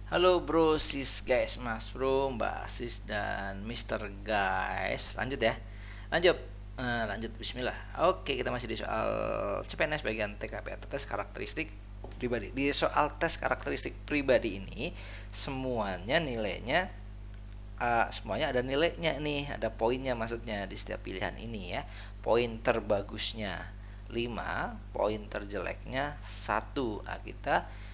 Halo bro, sis guys, mas bro, mbak sis dan mister guys. Lanjut ya. Lanjut. Lanjut bismillah. Oke, kita masih di soal CPNS bagian TKP atau tes karakteristik pribadi. Di soal tes karakteristik pribadi ini semuanya nilainya semuanya ada nilainya nih, ada poinnya maksudnya di setiap pilihan ini ya. Poin terbagusnya 5, poin terjeleknya 1. Kita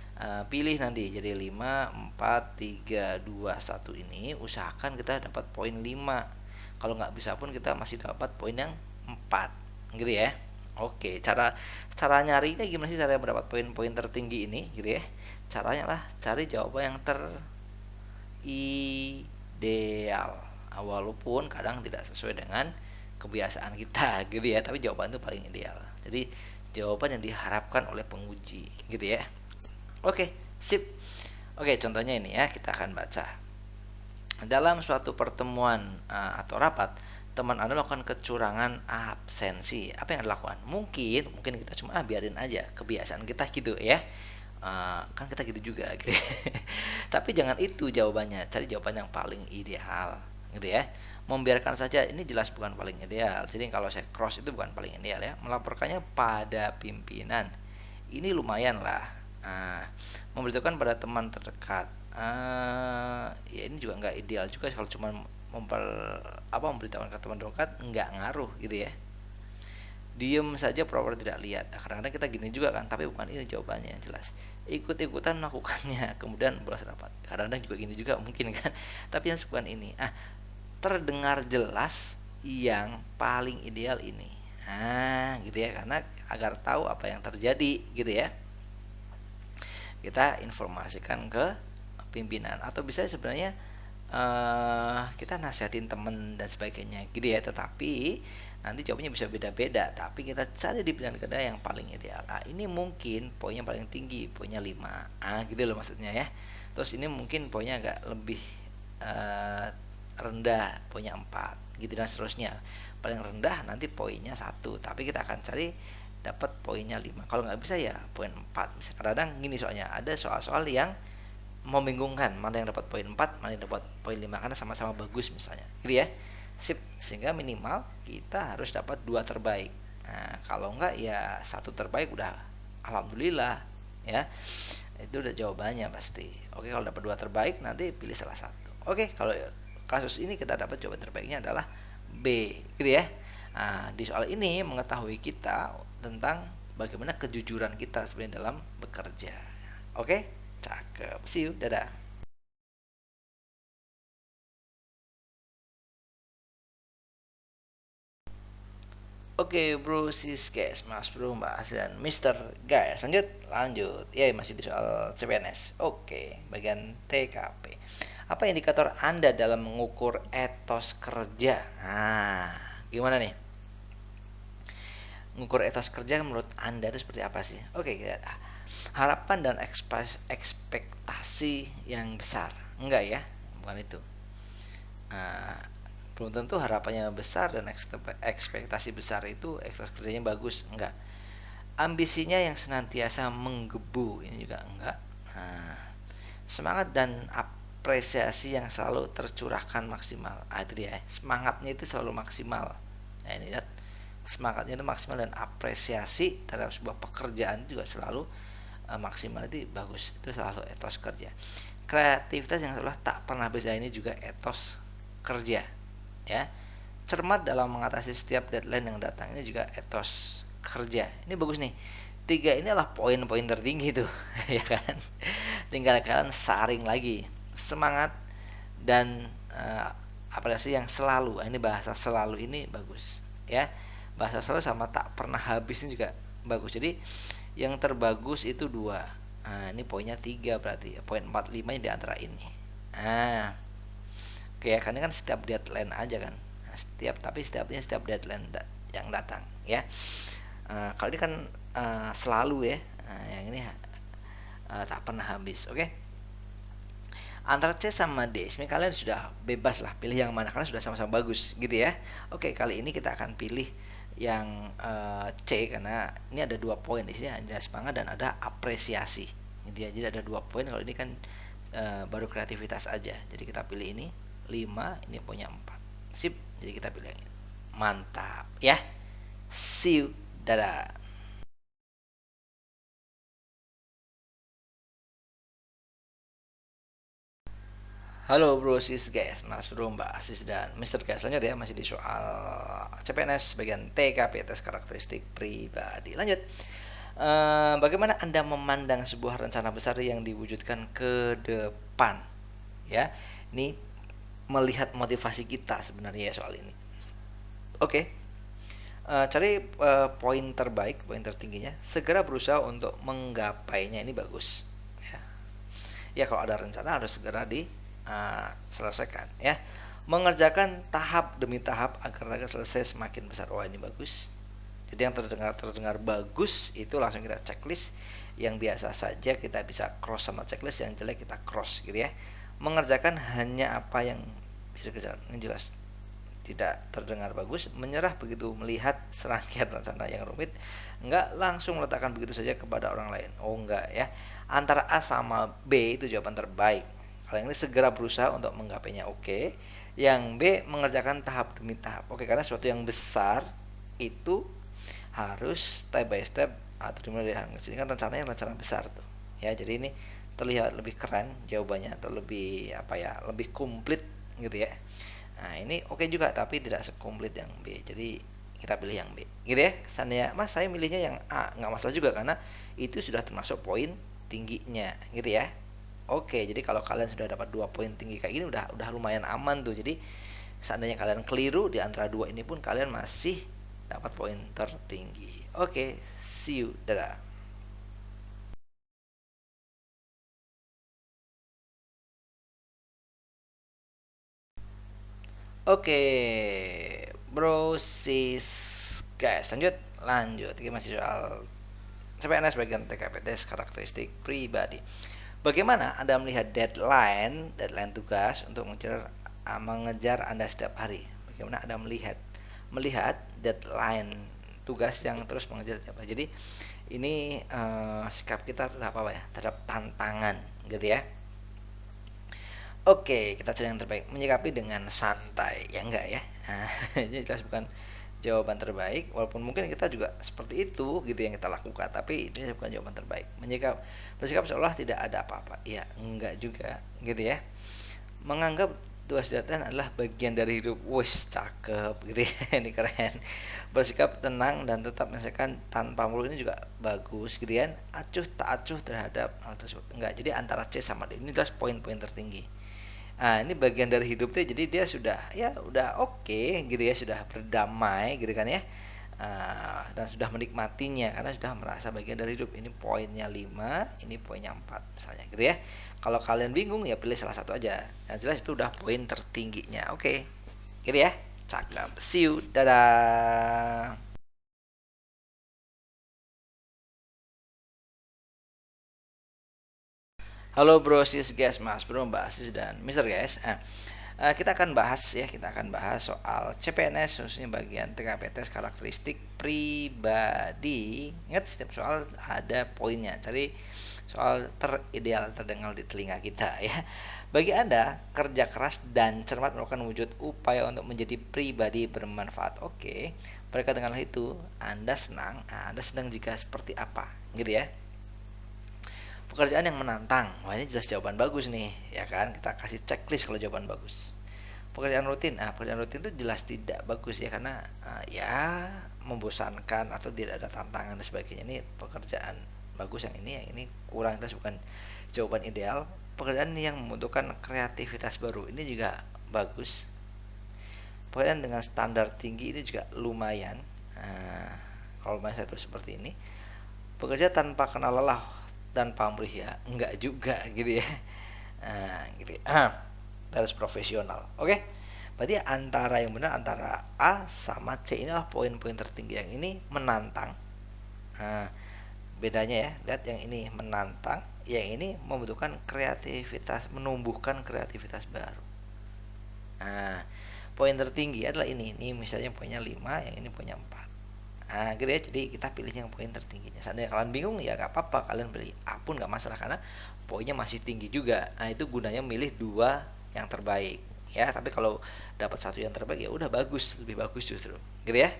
pilih nanti jadi 5 4 3 2 1 ini usahakan kita dapat poin 5. Kalau nggak bisa pun kita masih dapat poin yang 4 gitu ya. Oke, cara cara nyarinya gimana sih, cara mendapat poin-poin tertinggi ini gitu ya. Caranya lah cari jawaban yang ideal, walaupun kadang tidak sesuai dengan kebiasaan kita gitu ya, tapi jawaban itu paling ideal, jadi jawaban yang diharapkan oleh penguji gitu ya. Oke, sip. Oke, contohnya ini ya, kita akan baca. Dalam suatu pertemuan atau rapat, teman Anda melakukan kecurangan absensi. Apa yang Anda lakukan? Mungkin kita cuma biarin aja, kebiasaan kita gitu ya. Kan kita gitu juga gitu. Tapi jangan itu jawabannya, cari jawaban yang paling ideal gitu ya. Membiarkan saja ini jelas bukan paling ideal. Jadi kalau saya cross itu bukan paling ideal ya. Melaporkannya pada pimpinan. Ini lumayan lah. Memberitahukan pada teman terdekat. Ya ini juga nggak ideal juga kalau cuma memberitahukan ke teman terdekat, nggak ngaruh gitu ya. Diem saja pura-pura tidak lihat. Kadang-kadang kita gini juga kan, tapi bukan ini jawabannya yang jelas. Ikut-ikutan melakukannya kemudian bolos rapat. Kadang-kadang juga gini juga mungkin kan, tapi yang bukan ini. Terdengar jelas yang paling ideal ini. Gitu ya, karena agar tahu apa yang terjadi gitu ya, kita informasikan ke pimpinan, atau bisa sebenarnya kita nasihatin temen dan sebagainya gitu ya. Tetapi nanti jawabnya bisa beda-beda, tapi kita cari di pilihan kedua yang paling ideal. Ini mungkin poinnya paling tinggi, poinnya 5, gitu loh maksudnya ya. Terus ini mungkin poinnya agak lebih rendah, poinnya 4 gitu dan seterusnya. Paling rendah nanti poinnya 1, tapi kita akan cari dapat poinnya 5. Kalau nggak bisa ya poin 4. Misalnya kadang gini, soalnya ada soal-soal yang membingungkan, mana yang dapat poin 4, mana yang dapat poin 5 karena sama-sama bagus misalnya gitu ya. Sip, sehingga minimal kita harus dapat 2 terbaik. Kalau enggak ya 1 terbaik udah alhamdulillah ya. Itu udah jawabannya pasti. Oke, kalau dapat 2 terbaik nanti pilih salah satu. Oke, kalau kasus ini kita dapat jawaban terbaiknya adalah B gitu ya. Di soal ini mengetahui kita tentang bagaimana kejujuran kita sebenarnya dalam bekerja. Oke, cakep. See you, dadah. Oke bro, sis guys, mas bro, mbak As dan mister guys. Lanjut. Ya masih di soal CPNS. Oke, bagian TKP. Apa indikator Anda dalam mengukur etos kerja? Gimana nih? Mengukur etos kerja menurut Anda itu seperti apa sih? Oke, kita harapan dan ekspektasi yang besar. Enggak ya, bukan itu. Nah, belum tentu harapannya besar dan ekspektasi besar itu ekspektasi kerjanya bagus, enggak. Ambisinya yang senantiasa menggebu, ini juga enggak. Nah, semangat dan apresiasi yang selalu tercurahkan maksimal, itu dia, semangatnya itu selalu maksimal. Nah ini lihat, semangatnya itu maksimal dan apresiasi terhadap sebuah pekerjaan juga selalu maksimal, itu bagus, itu selalu etos kerja. Kreativitas yang seolah tak pernah bisa, ini juga etos kerja ya. Cermat dalam mengatasi setiap deadline yang datang, ini juga etos kerja, ini bagus nih. 3 ini adalah poin-poin tertinggi tuh ya kan. Tinggal kalian saring lagi. Semangat dan apresiasi yang selalu, ini bahasa selalu ini bagus ya. Bahasa selalu sama tak pernah habis ini juga bagus. Jadi yang terbagus itu 2. Ini poinnya 3 berarti ya. Poin 4 5 di antara ini. Oke ya, karena kan setiap deadline aja kan. Setiap deadline yang datang ya. Kalau ini kan selalu ya. Yang ini tak pernah habis. Oke. Antara C sama D, sebenarnya kalian sudah bebas lah pilih yang mana karena sudah sama-sama bagus gitu ya. Oke, kali ini kita akan pilih yang C karena ini ada 2 poin di sini, ada semangat dan ada apresiasi. Jadi ada 2 poin. Kalau ini kan baru kreativitas aja. Jadi kita pilih ini 5, ini punya 4. Sip, jadi kita pilih yang ini. Mantap ya. See you, dadah. Halo bro sis guys, mas bro mbak sis dan Mister guys. Lanjut ya, masih di soal CPNS bagian TKP, tes karakteristik pribadi. Lanjut. Bagaimana anda memandang sebuah rencana besar yang diwujudkan ke depan? Ya, ini melihat motivasi kita sebenarnya ya soal ini. Oke. Cari poin terbaik, poin tertingginya. Segera berusaha untuk menggapainya, ini bagus. Ya, ya kalau ada rencana harus segera diselesaikan ya. Mengerjakan tahap demi tahap agar target selesai semakin besar. Wah, ini bagus. Jadi yang terdengar bagus itu langsung kita checklist. Yang biasa saja kita bisa cross sama checklist, yang jelek kita cross gitu ya. Mengerjakan hanya apa yang bisa dikerjakan, ini jelas tidak terdengar bagus. Menyerah begitu melihat serangkaian rencana yang rumit. Enggak langsung meletakkan begitu saja kepada orang lain. Oh enggak ya. Antara A sama B itu jawaban terbaik. Kalau yang ini segera berusaha untuk menggapainya, oke. Yang B mengerjakan tahap demi tahap. Oke, karena sesuatu yang besar itu harus step by step atau dimulai dari hal kecil. Ini kan rencananya rencana besar tuh. Ya, jadi ini terlihat lebih keren jawabannya, atau lebih apa ya, lebih komplit gitu ya. Nah ini oke juga, tapi tidak sekomplit yang B. Jadi kita pilih yang B gitu ya. Seandainya mas saya milihnya yang A, nggak masalah juga, karena itu sudah termasuk poin tingginya gitu ya. Oke, jadi kalau kalian sudah dapat 2 poin tinggi kayak gini udah lumayan aman tuh. Jadi seandainya kalian keliru di antara dua ini pun kalian masih dapat poin tertinggi. Oke, see you, dadah. Oke, bro sis guys, lanjut. Kita masih soal CPNS bagian TKPTS karakteristik pribadi. Bagaimana Anda melihat deadline tugas untuk mengejar Anda setiap hari? Bagaimana Anda melihat deadline tugas yang terus mengejar setiap hari? Jadi ini sikap kita terhadap apa ya? Terhadap tantangan, gitu ya. Oke, kita cari yang terbaik. Menyikapi dengan santai, ya enggak ya? Nah, ini jelas bukan jawaban terbaik, walaupun mungkin kita juga seperti itu gitu yang kita lakukan, tapi itu bukan jawaban terbaik. Bersikap seolah tidak ada apa-apa, ya enggak juga gitu ya. Menganggap tugas deadline adalah bagian dari hidup, wes cakep gitu ya. Ini keren. Bersikap tenang dan tetap menyelesaikan tanpa mulu, ini juga bagus gitu ya. Acuh tak acuh terhadap hal tersebut, enggak. Jadi antara C sama D, ini jelas poin-poin tertinggi. Nah, ini bagian dari hidupnya, jadi dia sudah ya udah oke gitu ya, sudah berdamai gitu kan ya. Dan sudah menikmatinya karena sudah merasa bagian dari hidup. Ini poinnya 5, ini poinnya 4 misalnya gitu ya. Kalau kalian bingung ya pilih salah satu aja. Yang jelas itu udah poin tertingginya. Oke. Gitu ya. Cakep. See you. Dadah. Halo bro, sis guys, mas bro, mbak sis dan Mister guys. Kita akan bahas ya, kita akan bahas soal CPNS khususnya bagian TKPTS karakteristik pribadi. Ingat setiap soal ada poinnya. Cari soal terideal terdengar di telinga kita ya. Bagi Anda, kerja keras dan cermat merupakan wujud upaya untuk menjadi pribadi bermanfaat. Oke. Berkaitan dengan hal itu, Anda senang. Anda senang jika seperti apa? Gitu ya. Pekerjaan yang menantang. Wah, ini jelas jawaban bagus nih, ya kan? Kita kasih checklist kalau jawaban bagus. Pekerjaan rutin. Nah, pekerjaan rutin itu jelas tidak bagus ya, karena ya membosankan atau tidak ada tantangan dan sebagainya. Ini pekerjaan bagus, yang ini kurang, jelas bukan jawaban ideal. Pekerjaan yang membutuhkan kreativitas baru, ini juga bagus. Pekerjaan dengan standar tinggi, ini juga lumayan. Kalau saya terus seperti ini, bekerja tanpa kenal lelah dan pamrih, ya enggak juga gitu ya. Gitu ya. Harus profesional, oke. Berarti antara yang benar antara A sama C, inilah poin-poin tertinggi. Yang ini menantang. Nah, bedanya ya, lihat, yang ini menantang, yang ini membutuhkan kreativitas, menumbuhkan kreativitas baru. Nah, poin tertinggi adalah ini misalnya poinnya 5, yang ini poinnya 4. Nah gitu ya, jadi kita pilih yang poin tertingginya. Seandainya kalian bingung ya gak apa-apa, kalian pilih A pun gak masalah karena poinnya masih tinggi juga. Nah itu gunanya milih dua yang terbaik ya. Tapi kalau dapat satu yang terbaik ya udah bagus, lebih bagus justru gitu ya.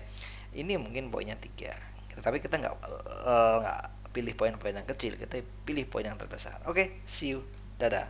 Ini mungkin poinnya tiga, tapi kita nggak pilih poin-poin yang kecil, kita pilih poin yang terbesar. Oke, see you, dadah.